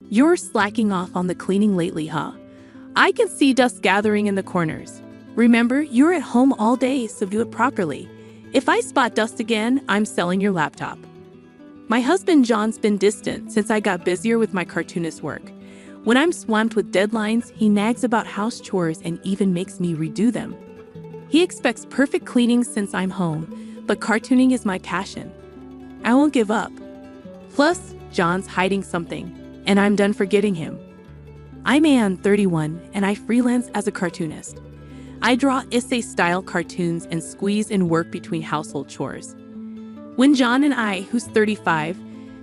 You're slacking off on the cleaning lately, huh? I can see dust gathering in the corners. Remember, you're at home all day, so do it properly. If I spot dust again, I'm selling your laptop. My husband John's been distant since I got busier with my cartoonist work. When I'm swamped with deadlines, he nags about house chores and even makes me redo them. He expects perfect cleaning since I'm home, but cartooning is my passion. I won't give up. Plus, John's hiding something, and I'm done forgetting him. I'm Ann, 31, and I freelance as a cartoonist. I draw essay-style cartoons and squeeze in work between household chores. When John and I, who's 35,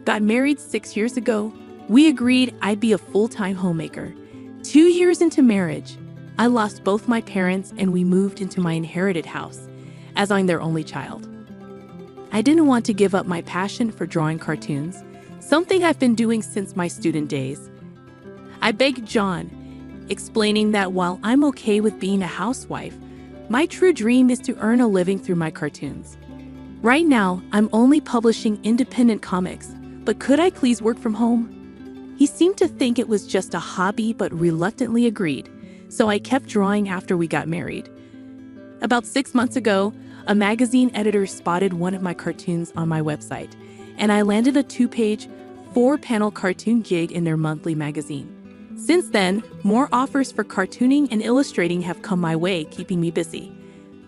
got married 6 years ago, we agreed I'd be a full-time homemaker. 2 years into marriage, I lost both my parents and we moved into my inherited house, as I'm their only child. I didn't want to give up my passion for drawing cartoons, something I've been doing since my student days. I begged John, explaining that while I'm okay with being a housewife, my true dream is to earn a living through my cartoons. Right now, I'm only publishing independent comics, but could I please work from home? He seemed to think it was just a hobby, but reluctantly agreed, so I kept drawing after we got married. About 6 months ago, a magazine editor spotted one of my cartoons on my website, and I landed a 2-page, 4-panel cartoon gig in their monthly magazine. Since then, more offers for cartooning and illustrating have come my way, keeping me busy.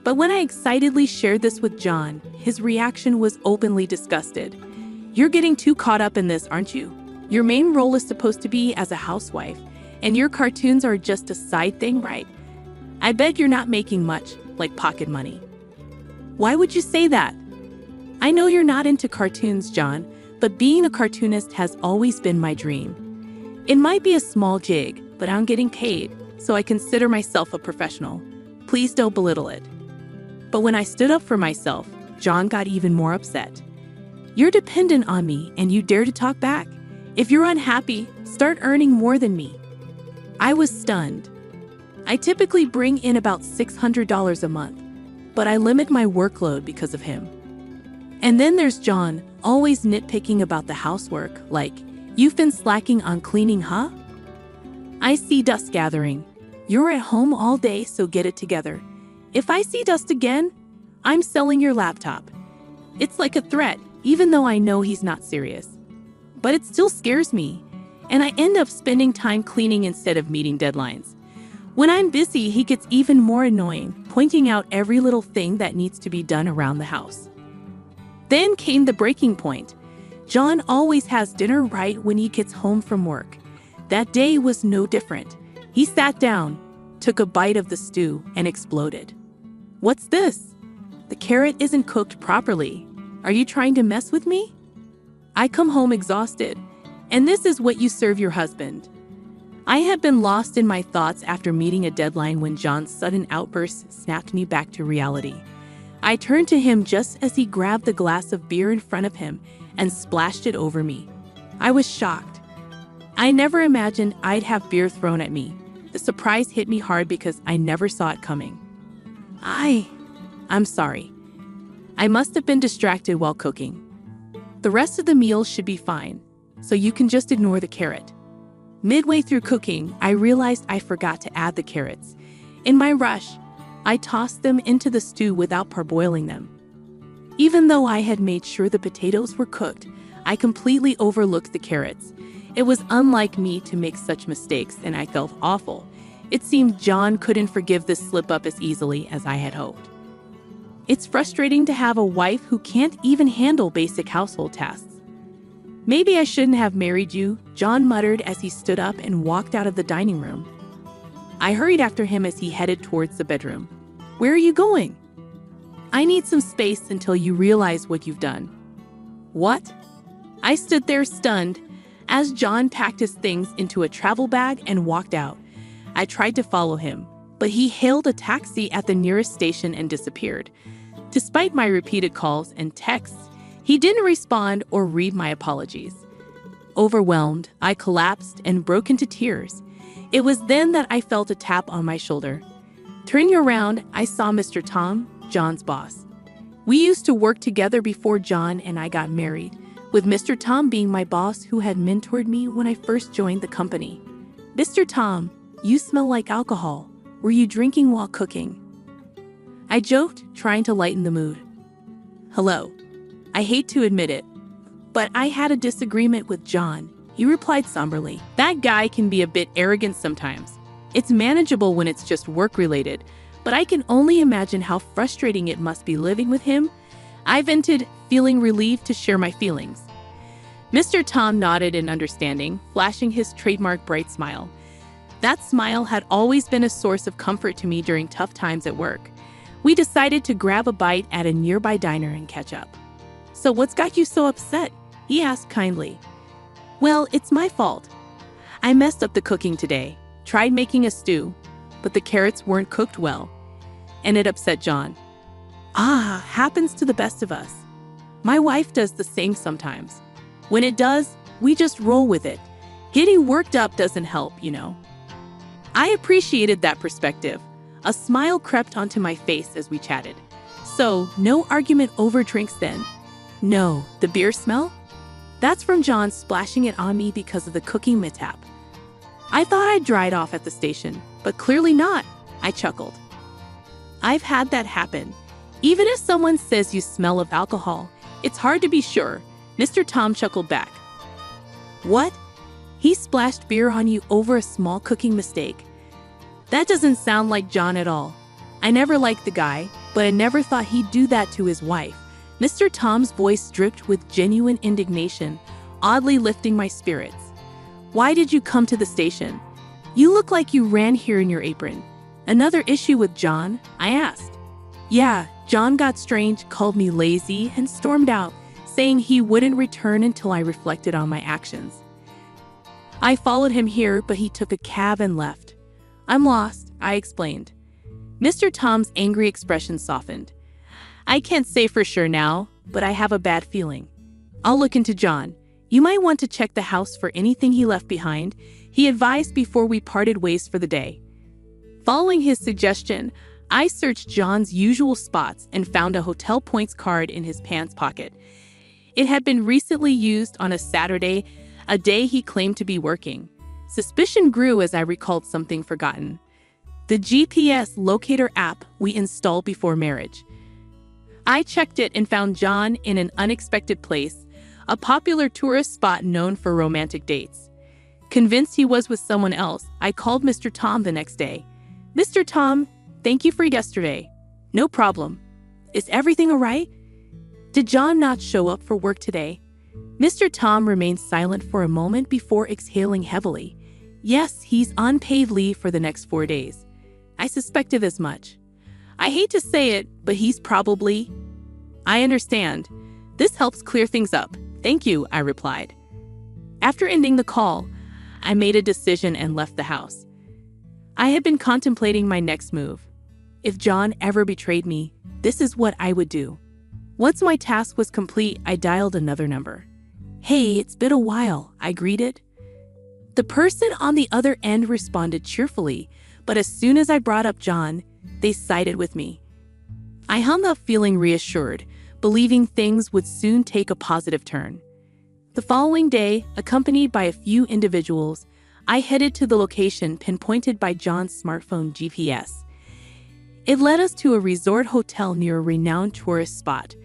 But when I excitedly shared this with John, his reaction was openly disgusted. You're getting too caught up in this, aren't you? Your main role is supposed to be as a housewife, and your cartoons are just a side thing, right? I bet you're not making much, like pocket money. Why would you say that? I know you're not into cartoons, John, but being a cartoonist has always been my dream. It might be a small gig, but I'm getting paid, so I consider myself a professional. Please don't belittle it. But when I stood up for myself, John got even more upset. You're dependent on me, and you dare to talk back. If you're unhappy, start earning more than me. I was stunned. I typically bring in about $600 a month, but I limit my workload because of him. And then there's John, always nitpicking about the housework, like, you've been slacking on cleaning, huh? I see dust gathering. You're at home all day, so get it together. If I see dust again, I'm selling your laptop. It's like a threat, even though I know he's not serious. But it still scares me, and I end up spending time cleaning instead of meeting deadlines. When I'm busy, he gets even more annoying, pointing out every little thing that needs to be done around the house. Then came the breaking point. John always has dinner right when he gets home from work. That day was no different. He sat down, took a bite of the stew, and exploded. What's this? The carrot isn't cooked properly. Are you trying to mess with me? I come home exhausted, and this is what you serve your husband. I had been lost in my thoughts after meeting a deadline when John's sudden outburst snapped me back to reality. I turned to him just as he grabbed the glass of beer in front of him and splashed it over me. I was shocked. I never imagined I'd have beer thrown at me. The surprise hit me hard because I never saw it coming. I'm sorry. I must have been distracted while cooking. The rest of the meal should be fine, so you can just ignore the carrot. Midway through cooking, I realized I forgot to add the carrots. In my rush, I tossed them into the stew without parboiling them. Even though I had made sure the potatoes were cooked, I completely overlooked the carrots. It was unlike me to make such mistakes, and I felt awful. It seemed John couldn't forgive this slip-up as easily as I had hoped. It's frustrating to have a wife who can't even handle basic household tasks. Maybe I shouldn't have married you, John muttered as he stood up and walked out of the dining room. I hurried after him as he headed towards the bedroom. Where are you going? I need some space until you realize what you've done. What? I stood there stunned as John packed his things into a travel bag and walked out. I tried to follow him, but he hailed a taxi at the nearest station and disappeared. Despite my repeated calls and texts, he didn't respond or read my apologies. Overwhelmed, I collapsed and broke into tears. It was then that I felt a tap on my shoulder. Turning around, I saw Mr. Tom, John's boss. We used to work together before John and I got married, with Mr. Tom being my boss who had mentored me when I first joined the company. "Mr. Tom, you smell like alcohol. Were you drinking while cooking?" I joked, trying to lighten the mood. "Hello. I hate to admit it, but I had a disagreement with John," he replied somberly. "That guy can be a bit arrogant sometimes. It's manageable when it's just work-related, but I can only imagine how frustrating it must be living with him." I vented, feeling relieved to share my feelings. Mr. Tom nodded in understanding, flashing his trademark bright smile. That smile had always been a source of comfort to me during tough times at work. We decided to grab a bite at a nearby diner and catch up. "So what's got you so upset?" he asked kindly. "Well, it's my fault. I messed up the cooking today. Tried making a stew, but the carrots weren't cooked well, and it upset John." "Ah, happens to the best of us. My wife does the same sometimes. When it does, we just roll with it. Getting worked up doesn't help, you know." I appreciated that perspective. A smile crept onto my face as we chatted. "So, no argument over drinks then?" "No, the beer smell? That's from John splashing it on me because of the cooking mishap. I thought I'd dried off at the station, but clearly not," I chuckled. "I've had that happen. Even if someone says you smell of alcohol, it's hard to be sure," Mr. Tom chuckled back. "What? He splashed beer on you over a small cooking mistake? That doesn't sound like John at all. I never liked the guy, but I never thought he'd do that to his wife." Mr. Tom's voice dripped with genuine indignation, oddly lifting my spirits. "Why did you come to the station? You look like you ran here in your apron." "Another issue with John?" I asked. "Yeah, John got strange, called me lazy, and stormed out, saying he wouldn't return until I reflected on my actions. I followed him here, but he took a cab and left. I'm lost," I explained. Mr. Tom's angry expression softened. "I can't say for sure now, but I have a bad feeling. I'll look into John. You might want to check the house for anything he left behind," he advised before we parted ways for the day. Following his suggestion, I searched John's usual spots and found a hotel points card in his pants pocket. It had been recently used on a Saturday, a day he claimed to be working. Suspicion grew as I recalled something forgotten: the GPS locator app we installed before marriage. I checked it and found John in an unexpected place, a popular tourist spot known for romantic dates. Convinced he was with someone else, I called Mr. Tom the next day. "Mr. Tom, thank you for yesterday." "No problem. Is everything all right? Did John not show up for work today?" Mr. Tom remained silent for a moment before exhaling heavily. "Yes, he's on paid leave for the next 4 days. I suspected as much. I hate to say it, but he's probably—" "I understand. This helps clear things up. Thank you," I replied. After ending the call, I made a decision and left the house. I had been contemplating my next move. If John ever betrayed me, this is what I would do. Once my task was complete, I dialed another number. "Hey, it's been a while," I greeted. The person on the other end responded cheerfully, but as soon as I brought up John, they sided with me. I hung up feeling reassured, believing things would soon take a positive turn. The following day, accompanied by a few individuals, I headed to the location pinpointed by John's smartphone GPS. It led us to a resort hotel near a renowned tourist spot.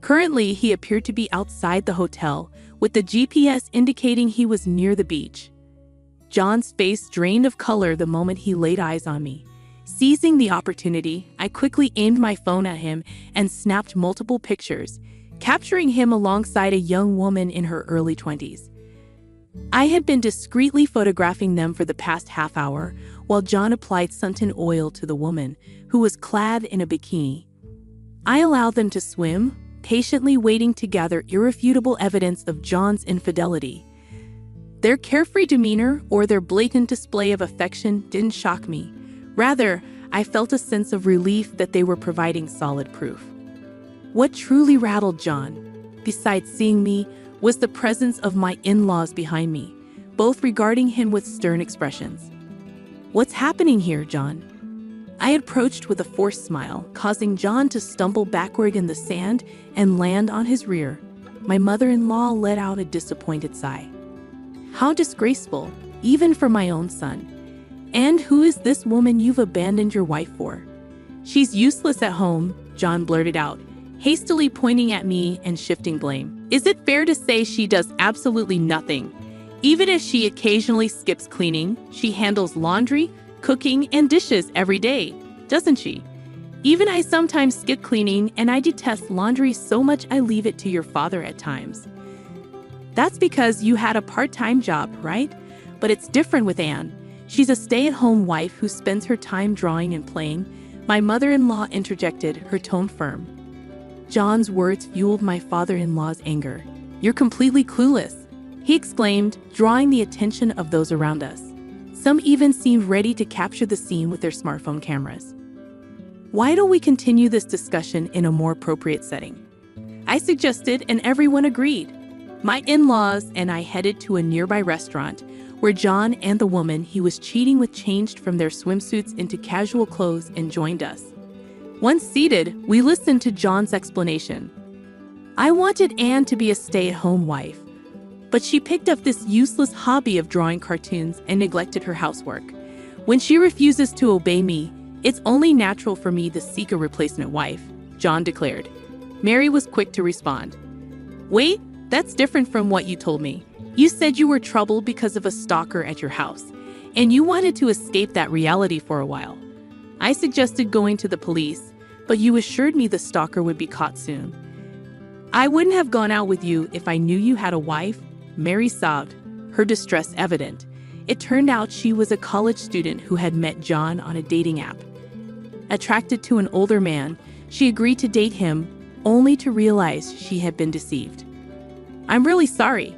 Currently, he appeared to be outside the hotel, with the GPS indicating he was near the beach. John's face drained of color the moment he laid eyes on me. Seizing the opportunity, I quickly aimed my phone at him and snapped multiple pictures, capturing him alongside a young woman in her early 20s. I had been discreetly photographing them for the past half hour, while John applied suntan oil to the woman, who was clad in a bikini. I allowed them to swim, patiently waiting to gather irrefutable evidence of John's infidelity. Their carefree demeanor or their blatant display of affection didn't shock me. Rather, I felt a sense of relief that they were providing solid proof. What truly rattled John, besides seeing me, was the presence of my in-laws behind me, both regarding him with stern expressions. "What's happening here, John?" I approached with a forced smile, causing John to stumble backward in the sand and land on his rear. My mother-in-law let out a disappointed sigh. How disgraceful, even for my own son. And who is this woman you've abandoned your wife for? She's useless at home, John blurted out, hastily pointing at me and shifting blame. Is it fair to say she does absolutely nothing? Even if she occasionally skips cleaning, she handles laundry, cooking, and dishes every day, doesn't she? Even I sometimes skip cleaning, and I detest laundry so much I leave it to your father at times. That's because you had a part-time job, right? But it's different with Anne. She's a stay-at-home wife who spends her time drawing and playing. My mother-in-law interjected, her tone firm. John's words fueled my father-in-law's anger. You're completely clueless, he exclaimed, drawing the attention of those around us. Some even seemed ready to capture the scene with their smartphone cameras. Why don't we continue this discussion in a more appropriate setting? I suggested, and everyone agreed. My in-laws and I headed to a nearby restaurant where John and the woman he was cheating with changed from their swimsuits into casual clothes and joined us. Once seated, we listened to John's explanation. I wanted Anne to be a stay-at-home wife, but she picked up this useless hobby of drawing cartoons and neglected her housework. When she refuses to obey me, it's only natural for me to seek a replacement wife, John declared. Mary was quick to respond. Wait, that's different from what you told me. You said you were troubled because of a stalker at your house, and you wanted to escape that reality for a while. I suggested going to the police, but you assured me the stalker would be caught soon. I wouldn't have gone out with you if I knew you had a wife, Mary sobbed, her distress evident. It turned out she was a college student who had met John on a dating app. Attracted to an older man, she agreed to date him, only to realize she had been deceived. I'm really sorry.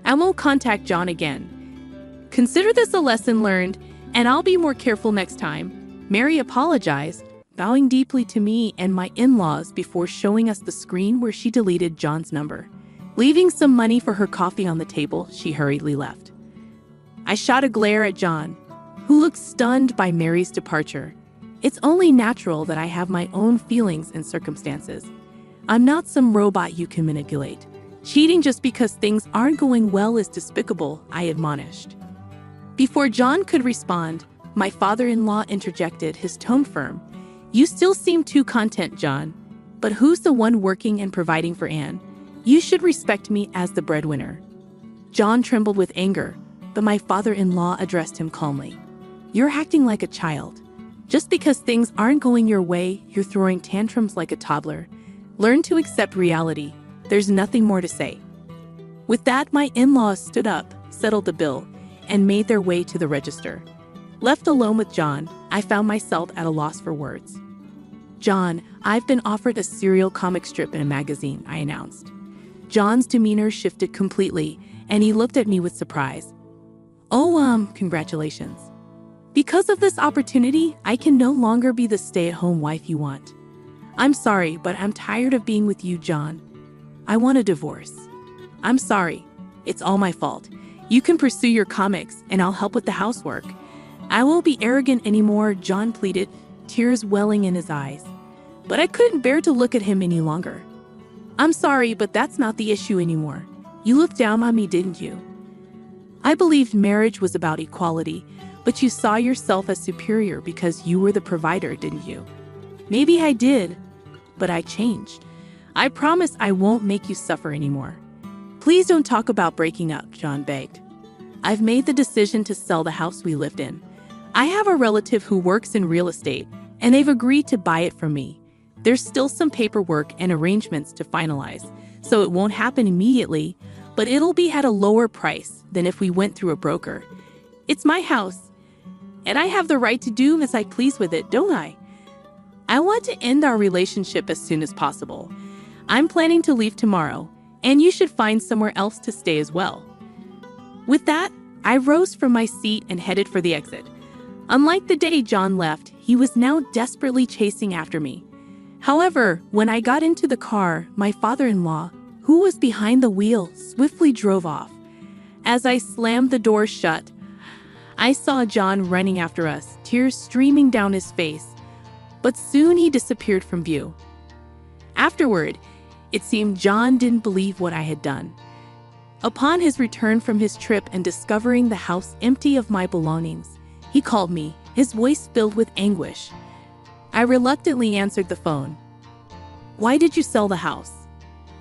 I won't contact John again. Consider this a lesson learned, and I'll be more careful next time. Mary apologized, bowing deeply to me and my in-laws before showing us the screen where she deleted John's number. Leaving some money for her coffee on the table, she hurriedly left. I shot a glare at John, who looked stunned by Mary's departure. It's only natural that I have my own feelings and circumstances. I'm not some robot you can manipulate. Cheating just because things aren't going well is despicable, I admonished. Before John could respond, my father-in-law interjected, his tone firm. You still seem too content, John. But who's the one working and providing for Anne? You should respect me as the breadwinner. John trembled with anger, but my father-in-law addressed him calmly. You're acting like a child. Just because things aren't going your way, you're throwing tantrums like a toddler. Learn to accept reality. There's nothing more to say. With that, my in-laws stood up, settled the bill, and made their way to the register. Left alone with John, I found myself at a loss for words. John, I've been offered a serial comic strip in a magazine, I announced. John's demeanor shifted completely, and he looked at me with surprise. Oh, congratulations. Because of this opportunity, I can no longer be the stay-at-home wife you want. I'm sorry, but I'm tired of being with you, John. I want a divorce. I'm sorry. It's all my fault. You can pursue your comics, and I'll help with the housework. I won't be arrogant anymore, John pleaded, tears welling in his eyes. But I couldn't bear to look at him any longer. I'm sorry, but that's not the issue anymore. You looked down on me, didn't you? I believed marriage was about equality, but you saw yourself as superior because you were the provider, didn't you? Maybe I did, but I changed. I promise I won't make you suffer anymore. Please don't talk about breaking up, John begged. I've made the decision to sell the house we lived in. I have a relative who works in real estate, and they've agreed to buy it from me. There's still some paperwork and arrangements to finalize, so it won't happen immediately, but it'll be at a lower price than if we went through a broker. It's my house, and I have the right to do as I please with it, don't I? I want to end our relationship as soon as possible. I'm planning to leave tomorrow, and you should find somewhere else to stay as well. With that, I rose from my seat and headed for the exit. Unlike the day John left, he was now desperately chasing after me. However, when I got into the car, my father-in-law, who was behind the wheel, swiftly drove off. As I slammed the door shut, I saw John running after us, tears streaming down his face. But soon he disappeared from view. Afterward, It seemed John didn't believe what I had done. Upon his return from his trip and discovering the house empty of my belongings, he called me, his voice filled with anguish. I reluctantly answered the phone. "Why did you sell the house?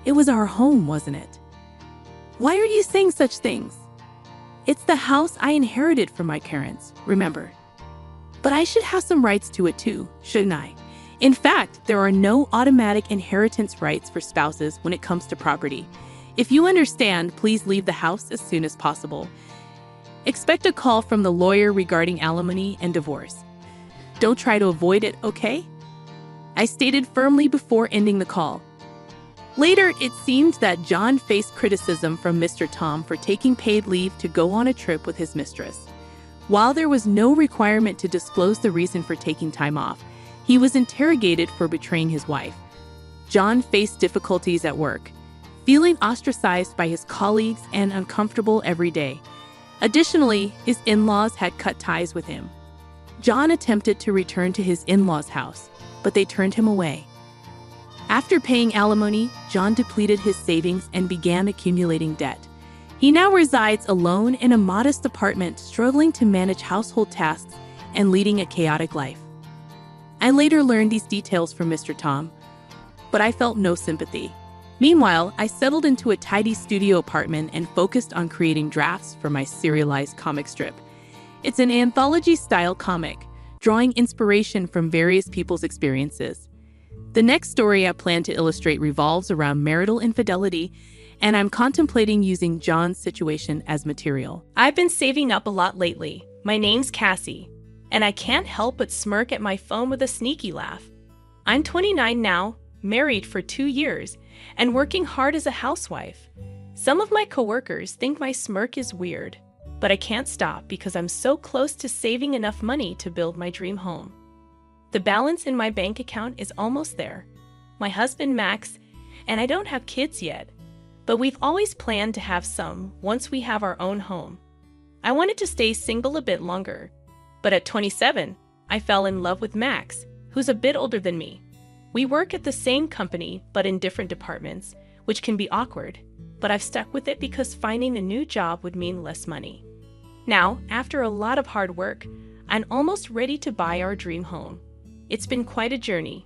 It was our home, wasn't it?" "Why are you saying such things? It's the house I inherited from my parents, remember? But I should have some rights to it too, shouldn't I? In fact, there are no automatic inheritance rights for spouses when it comes to property. If you understand, please leave the house as soon as possible. Expect a call from the lawyer regarding alimony and divorce. Don't try to avoid it, okay?" I stated firmly before ending the call. Later, it seemed that John faced criticism from Mr. Tom for taking paid leave to go on a trip with his mistress. While there was no requirement to disclose the reason for taking time off, he was interrogated for betraying his wife. John faced difficulties at work, feeling ostracized by his colleagues and uncomfortable every day. Additionally, his in-laws had cut ties with him. John attempted to return to his in-laws' house, but they turned him away. After paying alimony, John depleted his savings and began accumulating debt. He now resides alone in a modest apartment, struggling to manage household tasks and leading a chaotic life. I later learned these details from Mr. Tom, but I felt no sympathy. Meanwhile, I settled into a tidy studio apartment and focused on creating drafts for my serialized comic strip. It's an anthology-style comic, drawing inspiration from various people's experiences. The next story I plan to illustrate revolves around marital infidelity, and I'm contemplating using John's situation as material. I've been saving up a lot lately. My name's Cassie, and I can't help but smirk at my phone with a sneaky laugh. I'm 29 now, married for 2 years, and working hard as a housewife. Some of my coworkers think my smirk is weird, but I can't stop because I'm so close to saving enough money to build my dream home. The balance in my bank account is almost there. My husband, Max, and I don't have kids yet, but we've always planned to have some once we have our own home. I wanted to stay single a bit longer, but at 27, I fell in love with Max, who's a bit older than me. We work at the same company, but in different departments, which can be awkward, but I've stuck with it because finding a new job would mean less money. Now, after a lot of hard work, I'm almost ready to buy our dream home. It's been quite a journey.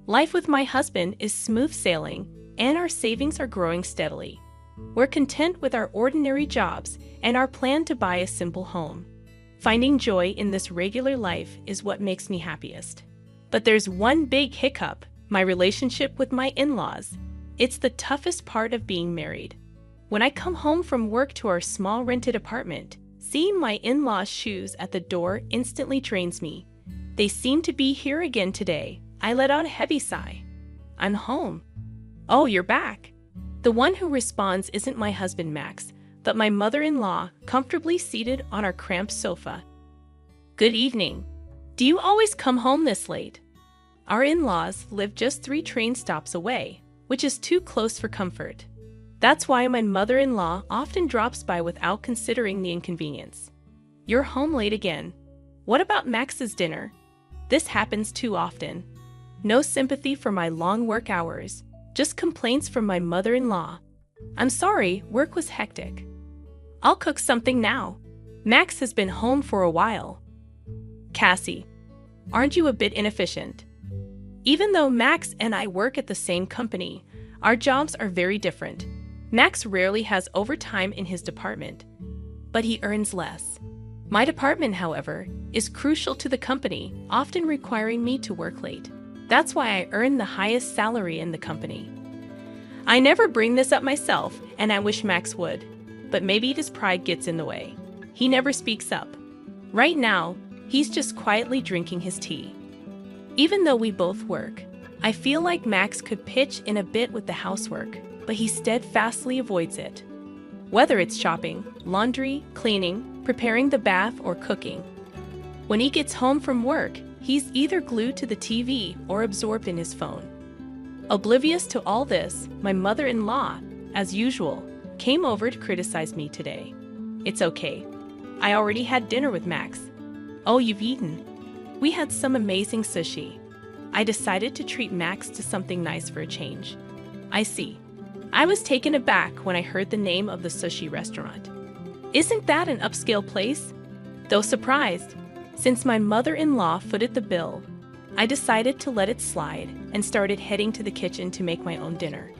Life with my husband is smooth sailing, and our savings are growing steadily. We're content with our ordinary jobs and our plan to buy a simple home. Finding joy in this regular life is what makes me happiest. But there's one big hiccup, my relationship with my in-laws. It's the toughest part of being married. When I come home from work to our small rented apartment, seeing my in-laws' shoes at the door instantly drains me. They seem to be here again today. I let out a heavy sigh. I'm home. Oh, you're back. The one who responds isn't my husband, Max, but my mother-in-law, comfortably seated on our cramped sofa. Good evening. Do you always come home this late? Our in-laws live just 3 train stops away, which is too close for comfort. That's why my mother-in-law often drops by without considering the inconvenience. You're home late again. What about Max's dinner? This happens too often. No sympathy for my long work hours, just complaints from my mother-in-law. I'm sorry, work was hectic. I'll cook something now. Max has been home for a while. Cassie, aren't you a bit inefficient? Even though Max and I work at the same company, our jobs are very different. Max rarely has overtime in his department, but he earns less. My department, however, is crucial to the company, often requiring me to work late. That's why I earn the highest salary in the company. I never bring this up myself, and I wish Max would, but maybe his pride gets in the way. He never speaks up. Right now, he's just quietly drinking his tea. Even though we both work, I feel like Max could pitch in a bit with the housework, but he steadfastly avoids it. Whether it's shopping, laundry, cleaning, preparing the bath, or cooking. When he gets home from work, he's either glued to the TV or absorbed in his phone. Oblivious to all this, my mother-in-law, as usual, came over to criticize me today. It's okay. I already had dinner with Max. Oh, you've eaten? We had some amazing sushi. I decided to treat Max to something nice for a change. I see. I was taken aback when I heard the name of the sushi restaurant. Isn't that an upscale place? Though surprised, since my mother-in-law footed the bill, I decided to let it slide and started heading to the kitchen to make my own dinner.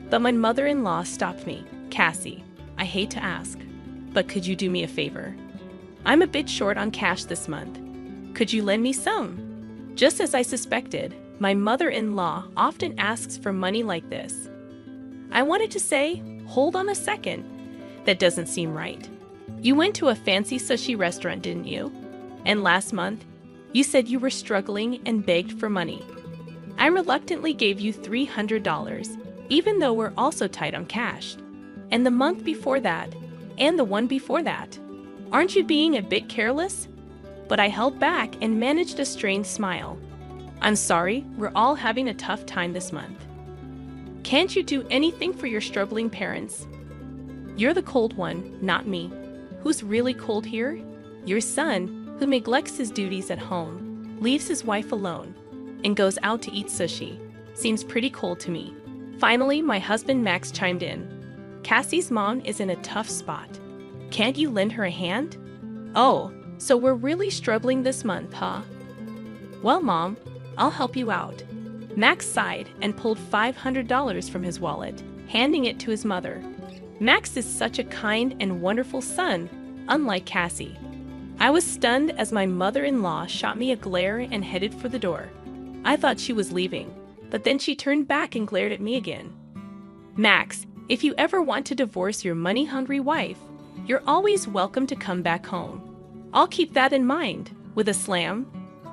But my mother-in-law stopped me. Cassie, I hate to ask, but could you do me a favor? I'm a bit short on cash this month. Could you lend me some? Just as I suspected, my mother-in-law often asks for money like this. I wanted to say, hold on a second. That doesn't seem right. You went to a fancy sushi restaurant, didn't you? And last month, you said you were struggling and begged for money. I reluctantly gave you $300, even though we're also tight on cash. And the month before that, and the one before that. Aren't you being a bit careless? But I held back and managed a strained smile. I'm sorry, we're all having a tough time this month. Can't you do anything for your struggling parents? You're the cold one, not me. Who's really cold here? Your son, who neglects his duties at home, leaves his wife alone, and goes out to eat sushi. Seems pretty cold to me. Finally, my husband Max chimed in. Cassie's mom is in a tough spot. Can't you lend her a hand? Oh, so we're really struggling this month, huh? Well, Mom, I'll help you out. Max sighed and pulled $500 from his wallet, handing it to his mother. Max is such a kind and wonderful son, unlike Cassie. I was stunned as my mother-in-law shot me a glare and headed for the door. I thought she was leaving, but then she turned back and glared at me again. Max, if you ever want to divorce your money-hungry wife, you're always welcome to come back home. I'll keep that in mind. With a slam,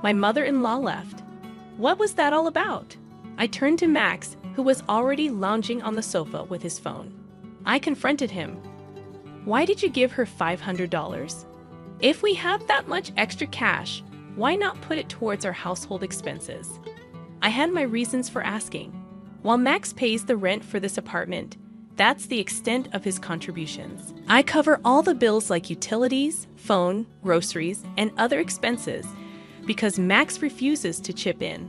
my mother-in-law left. What was that all about? I turned to Max, who was already lounging on the sofa with his phone. I confronted him. Why did you give her $500? If we have that much extra cash, why not put it towards our household expenses? I had my reasons for asking. While Max pays the rent for this apartment, that's the extent of his contributions. I cover all the bills like utilities, phone, groceries, and other expenses because Max refuses to chip in.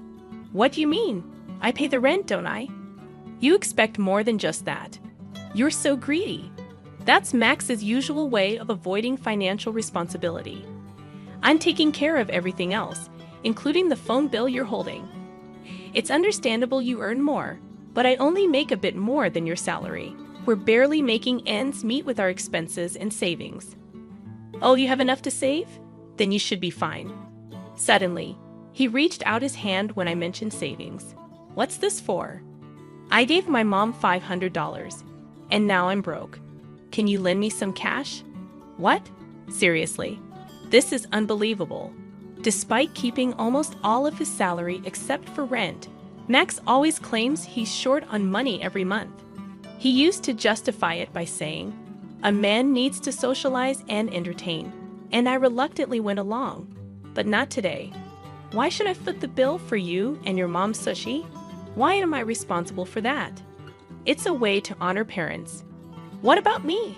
What do you mean? I pay the rent, don't I? You expect more than just that. You're so greedy. That's Max's usual way of avoiding financial responsibility. I'm taking care of everything else, including the phone bill you're holding. It's understandable you earn more, but I only make a bit more than your salary. We're barely making ends meet with our expenses and savings. Oh, you have enough to save? Then you should be fine. Suddenly, he reached out his hand when I mentioned savings. What's this for? I gave my mom $500, and now I'm broke. Can you lend me some cash? What? Seriously? This is unbelievable. Despite keeping almost all of his salary except for rent, Max always claims he's short on money every month. He used to justify it by saying, a man needs to socialize and entertain, and I reluctantly went along. But not today. Why should I foot the bill for you and your mom's sushi? Why am I responsible for that? It's a way to honor parents. What about me?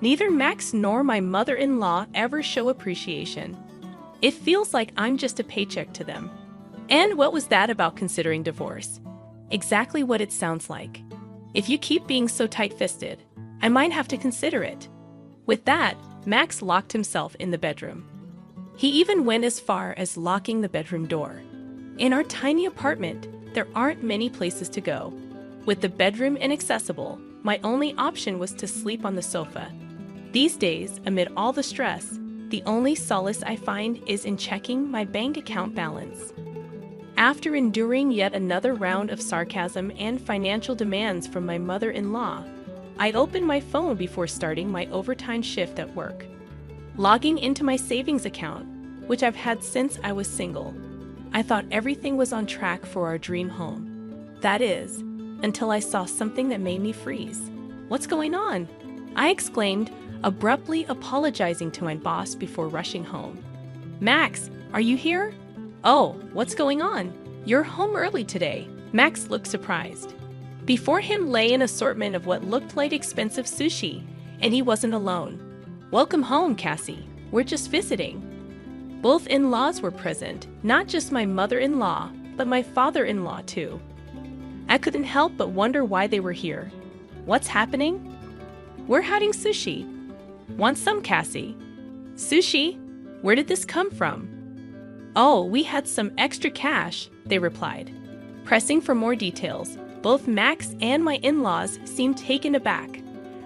Neither Max nor my mother-in-law ever show appreciation. It feels like I'm just a paycheck to them. And what was that about considering divorce? Exactly what it sounds like. If you keep being so tight-fisted, I might have to consider it. With that, Max locked himself in the bedroom. He even went as far as locking the bedroom door. In our tiny apartment, there aren't many places to go. With the bedroom inaccessible, my only option was to sleep on the sofa. These days, amid all the stress, the only solace I find is in checking my bank account balance. After enduring yet another round of sarcasm and financial demands from my mother-in-law, I opened my phone before starting my overtime shift at work. Logging into my savings account, which I've had since I was single, I thought everything was on track for our dream home. That is, until I saw something that made me freeze. What's going on? I exclaimed, abruptly apologizing to my boss before rushing home. Max, are you here? Oh, what's going on? You're home early today. Max looked surprised. Before him lay an assortment of what looked like expensive sushi, and he wasn't alone. Welcome home, Cassie. We're just visiting. Both in-laws were present, not just my mother-in-law, but my father-in-law too. I couldn't help but wonder why they were here. What's happening? We're having sushi. Want some, Cassie? Sushi? Where did this come from? Oh, we had some extra cash, they replied. Pressing for more details, both Max and my in-laws seemed taken aback.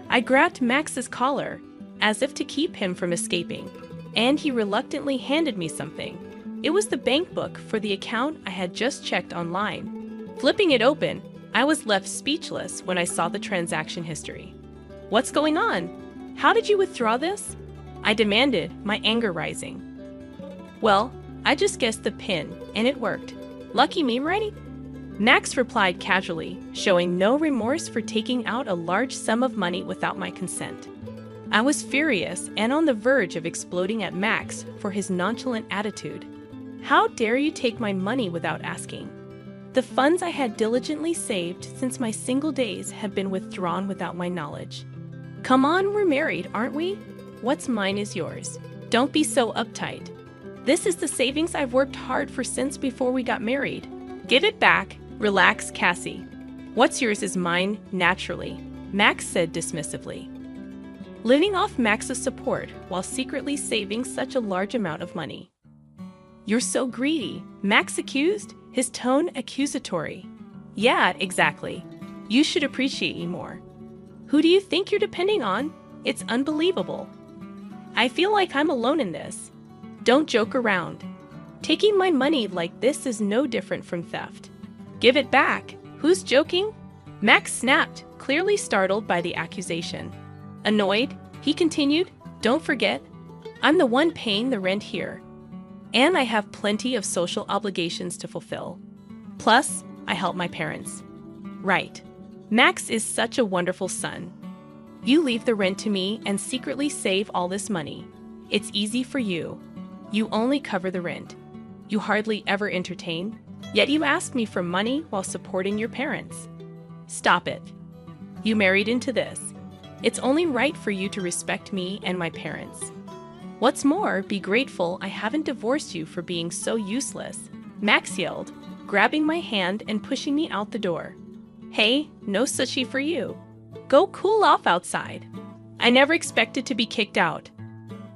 I grabbed Max's collar, as if to keep him from escaping, and he reluctantly handed me something. It was the bank book for the account I had just checked online. Flipping it open, I was left speechless when I saw the transaction history. What's going on? How did you withdraw this? I demanded, my anger rising. Well, I just guessed the PIN, and it worked. Lucky me, right? Max replied casually, showing no remorse for taking out a large sum of money without my consent. I was furious and on the verge of exploding at Max for his nonchalant attitude. How dare you take my money without asking? The funds I had diligently saved since my single days had been withdrawn without my knowledge. Come on, we're married, aren't we? What's mine is yours. Don't be so uptight. This is the savings I've worked hard for since before we got married. Give it back. Relax, Cassie. What's yours is mine, naturally, Max said dismissively. Living off Max's support while secretly saving such a large amount of money. You're so greedy, Max accused, his tone accusatory. Yeah, exactly. You should appreciate me more. Who do you think you're depending on? It's unbelievable. I feel like I'm alone in this. Don't joke around. Taking my money like this is no different from theft. Give it back. Who's joking? Max snapped, clearly startled by the accusation. Annoyed, he continued, Don't forget, I'm the one paying the rent here. And I have plenty of social obligations to fulfill. Plus, I help my parents. Right. Max is such a wonderful son. You leave the rent to me and secretly save all this money. It's easy for you. You only cover the rent. You hardly ever entertain, yet you ask me for money while supporting your parents. Stop it. You married into this. It's only right for you to respect me and my parents. What's more, be grateful I haven't divorced you for being so useless, Max yelled, grabbing my hand and pushing me out the door. Hey, no sushi for you. Go cool off outside. I never expected to be kicked out.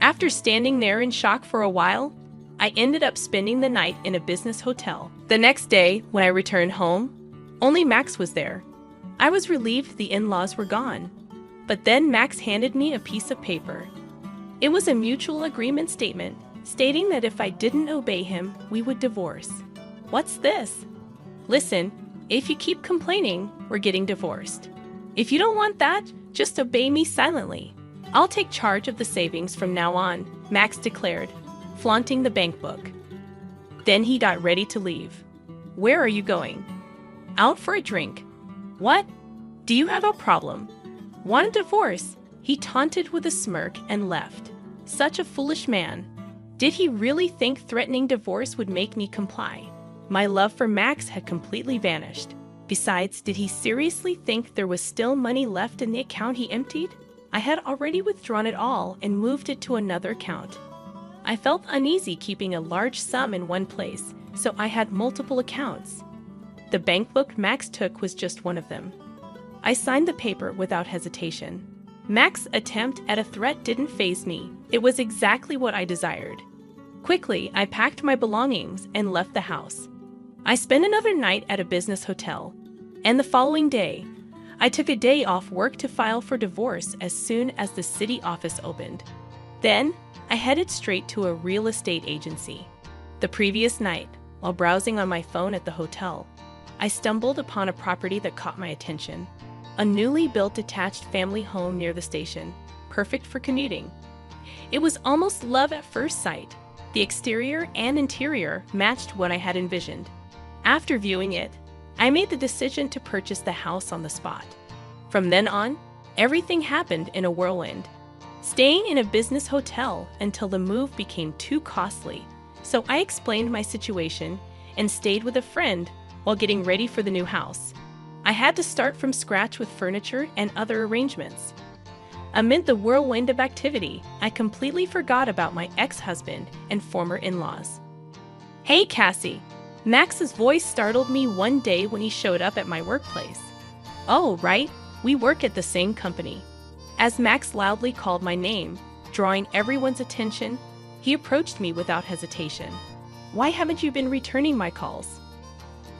After standing there in shock for a while, I ended up spending the night in a business hotel. The next day, when I returned home, only Max was there. I was relieved the in-laws were gone. But then Max handed me a piece of paper. It was a mutual agreement statement stating that if I didn't obey him, we would divorce. What's this? Listen, if you keep complaining, we're getting divorced. If you don't want that, just obey me silently. I'll take charge of the savings from now on, Max declared, flaunting the bank book. Then he got ready to leave. Where are you going? Out for a drink. What? Do you have a problem? Want a divorce? He taunted with a smirk and left. Such a foolish man. Did he really think threatening divorce would make me comply? My love for Max had completely vanished. Besides, did he seriously think there was still money left in the account he emptied? I had already withdrawn it all and moved it to another account. I felt uneasy keeping a large sum in one place, so I had multiple accounts. The bank book Max took was just one of them. I signed the paper without hesitation. Max's attempt at a threat didn't faze me. It was exactly what I desired. Quickly, I packed my belongings and left the house. I spent another night at a business hotel, and the following day, I took a day off work to file for divorce as soon as the city office opened. Then, I headed straight to a real estate agency. The previous night, while browsing on my phone at the hotel, I stumbled upon a property that caught my attention. A newly built detached family home near the station, perfect for commuting. It was almost love at first sight. The exterior and interior matched what I had envisioned. After viewing it, I made the decision to purchase the house on the spot. From then on, everything happened in a whirlwind. Staying in a business hotel until the move became too costly, so I explained my situation and stayed with a friend while getting ready for the new house. I had to start from scratch with furniture and other arrangements. Amid the whirlwind of activity, I completely forgot about my ex-husband and former in-laws. Hey, Cassie! Max's voice startled me one day when he showed up at my workplace. "Oh, right, we work at the same company." As Max loudly called my name, drawing everyone's attention, he approached me without hesitation. "Why haven't you been returning my calls?"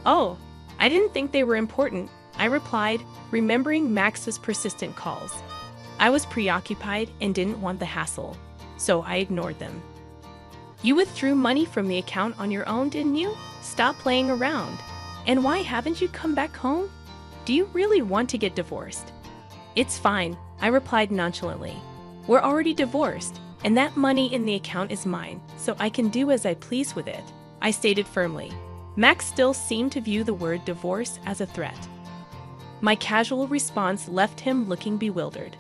"Oh, I didn't think they were important," I replied, remembering Max's persistent calls. I was preoccupied and didn't want the hassle, so I ignored them. "You withdrew money from the account on your own, didn't you? Stop playing around. And why haven't you come back home? Do you really want to get divorced?" "It's fine," I replied nonchalantly. "We're already divorced, and that money in the account is mine, so I can do as I please with it," I stated firmly. Max still seemed to view the word divorce as a threat. My casual response left him looking bewildered.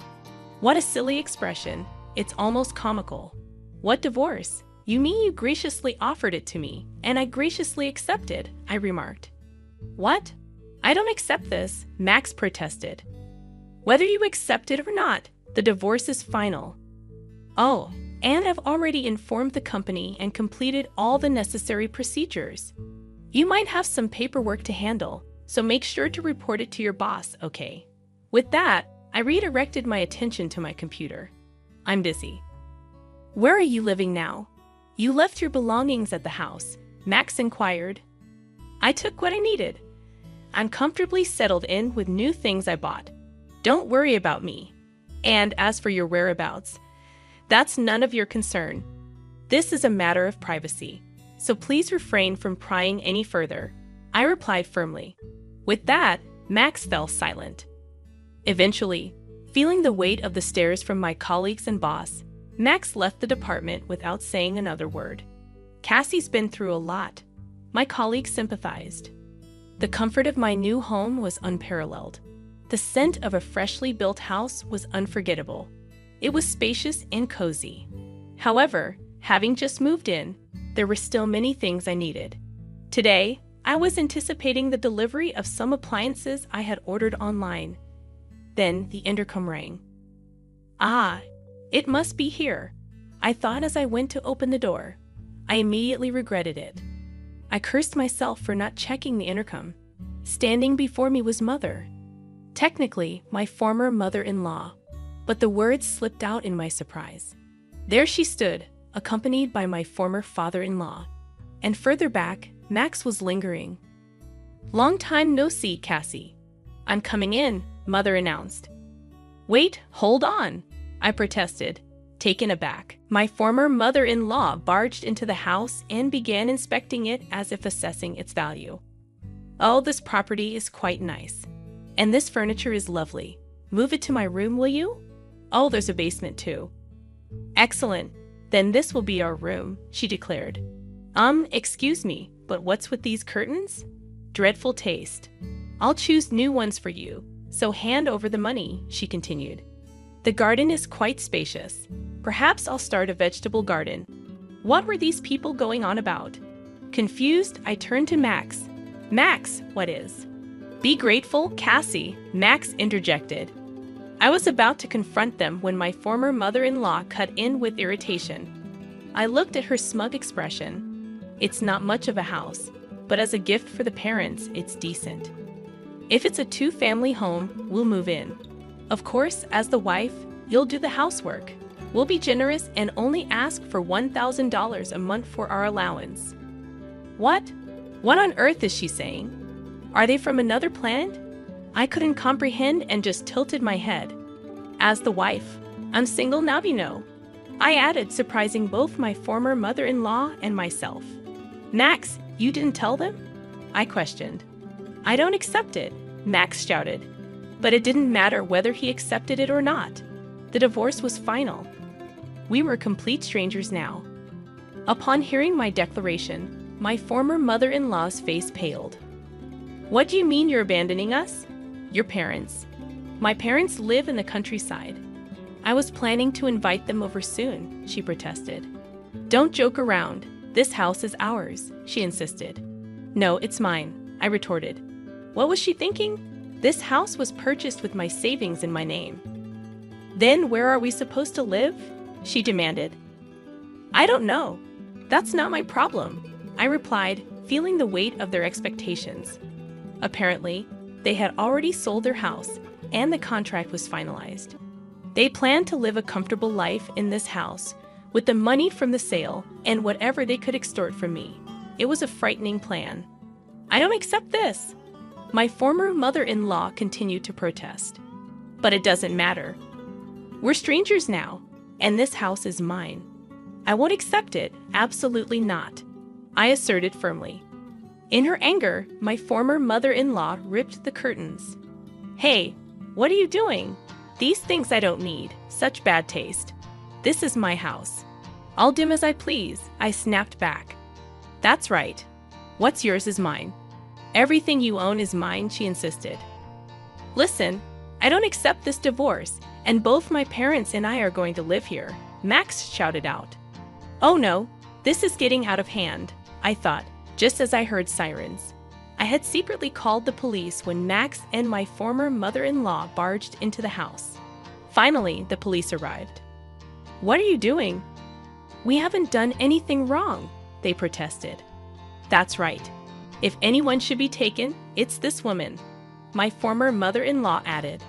"What a silly expression. It's almost comical. What divorce? You mean you graciously offered it to me, and I graciously accepted," I remarked. "What? I don't accept this," Max protested. "Whether you accept it or not, the divorce is final." "Oh, and I've already informed the company and completed all the necessary procedures. You might have some paperwork to handle, so make sure to report it to your boss, okay?" With that, I redirected my attention to my computer. "I'm busy." "Where are you living now? You left your belongings at the house," Max inquired. "I took what I needed. I'm comfortably settled in with new things I bought. Don't worry about me. And as for your whereabouts, that's none of your concern. This is a matter of privacy, so please refrain from prying any further," I replied firmly. With that, Max fell silent. Eventually, feeling the weight of the stares from my colleagues and boss, Max left the department without saying another word. "Cassie's been through a lot," my colleagues sympathized. The comfort of my new home was unparalleled. The scent of a freshly built house was unforgettable. It was spacious and cozy. However, having just moved in, there were still many things I needed. Today, I was anticipating the delivery of some appliances I had ordered online. Then the intercom rang. "Ah, it must be here," I thought as I went to open the door. I immediately regretted it. I cursed myself for not checking the intercom. Standing before me was Mother. Technically, my former mother-in-law, but the words slipped out in my surprise. There she stood, accompanied by my former father-in-law. And further back, Max was lingering. "Long time no see, Cassie." "I'm coming in," Mother announced. "Wait, hold on," I protested, taken aback. My former mother-in-law barged into the house and began inspecting it as if assessing its value. "Oh, this property is quite nice. And this furniture is lovely. Move it to my room, will you? Oh, there's a basement too." "Excellent. Then this will be our room," she declared. Excuse me, but what's with these curtains? Dreadful taste. I'll choose new ones for you, so hand over the money," she continued. "The garden is quite spacious. Perhaps I'll start a vegetable garden." What were these people going on about? Confused, I turned to Max. "Max, what is?" "Be grateful, Cassie," Max interjected. I was about to confront them when my former mother-in-law cut in with irritation. I looked at her smug expression. "It's not much of a house, but as a gift for the parents, it's decent. If it's a two-family home, we'll move in. Of course, as the wife, you'll do the housework. We'll be generous and only ask for $1,000 a month for our allowance." What? What on earth is she saying? Are they from another planet? I couldn't comprehend and just tilted my head. "As the wife. I'm single now, you know," I added, surprising both my former mother-in-law and myself. "Max, you didn't tell them?" I questioned. "I don't accept it," Max shouted. But it didn't matter whether he accepted it or not. The divorce was final. We were complete strangers now. Upon hearing my declaration, my former mother-in-law's face paled. "What do you mean you're abandoning us?" "Your parents." "My parents live in the countryside. I was planning to invite them over soon," she protested. "Don't joke around. This house is ours," she insisted. "No, it's mine," I retorted. What was she thinking? This house was purchased with my savings in my name. "Then where are we supposed to live?" she demanded. "I don't know. That's not my problem," I replied, feeling the weight of their expectations. Apparently, they had already sold their house, and the contract was finalized. They planned to live a comfortable life in this house with the money from the sale and whatever they could extort from me. It was a frightening plan. "I don't accept this," my former mother-in-law continued to protest. "But it doesn't matter. We're strangers now, and this house is mine. I won't accept it, absolutely not," I asserted firmly. In her anger, my former mother-in-law ripped the curtains. "Hey, what are you doing? These things I don't need, such bad taste. This is my house. I'll dim as I please," I snapped back. "That's right. What's yours is mine. Everything you own is mine," she insisted. "Listen, I don't accept this divorce, and both my parents and I are going to live here," Max shouted out. "Oh no, this is getting out of hand," I thought, just as I heard sirens. I had secretly called the police when Max and my former mother-in-law barged into the house. Finally, the police arrived. "What are you doing?" "We haven't done anything wrong," they protested. "That's right. If anyone should be taken, it's this woman," my former mother-in-law added.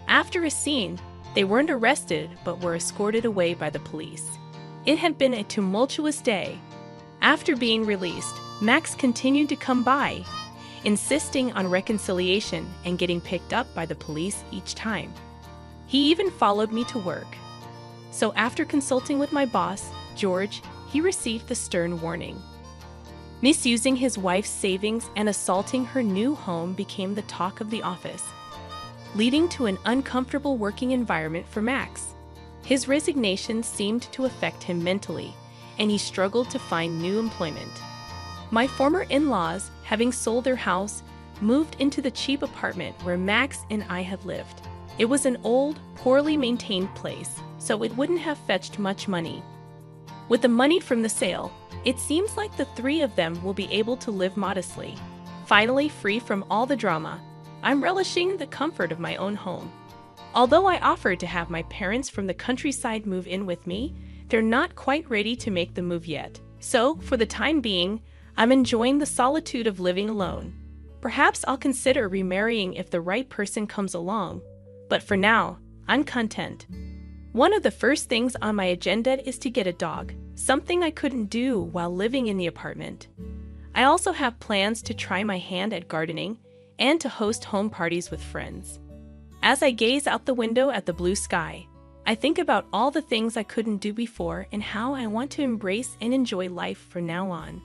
After a scene, they weren't arrested but were escorted away by the police. It had been a tumultuous day. After being released, Max continued to come by, insisting on reconciliation and getting picked up by the police each time. He even followed me to work. So after consulting with my boss, George, he received the stern warning. Misusing his wife's savings and assaulting her new home became the talk of the office, leading to an uncomfortable working environment for Max. His resignation seemed to affect him mentally, and he struggled to find new employment. My former in-laws, having sold their house, moved into the cheap apartment where Max and I had lived. It was an old, poorly maintained place, so it wouldn't have fetched much money. With the money from the sale, it seems like the three of them will be able to live modestly. Finally free from all the drama, I'm relishing the comfort of my own home. Although I offered to have my parents from the countryside move in with me, they're not quite ready to make the move yet. So, for the time being, I'm enjoying the solitude of living alone. Perhaps I'll consider remarrying if the right person comes along. But for now, I'm content. One of the first things on my agenda is to get a dog, something I couldn't do while living in the apartment. I also have plans to try my hand at gardening and to host home parties with friends. As I gaze out the window at the blue sky, I think about all the things I couldn't do before and how I want to embrace and enjoy life from now on.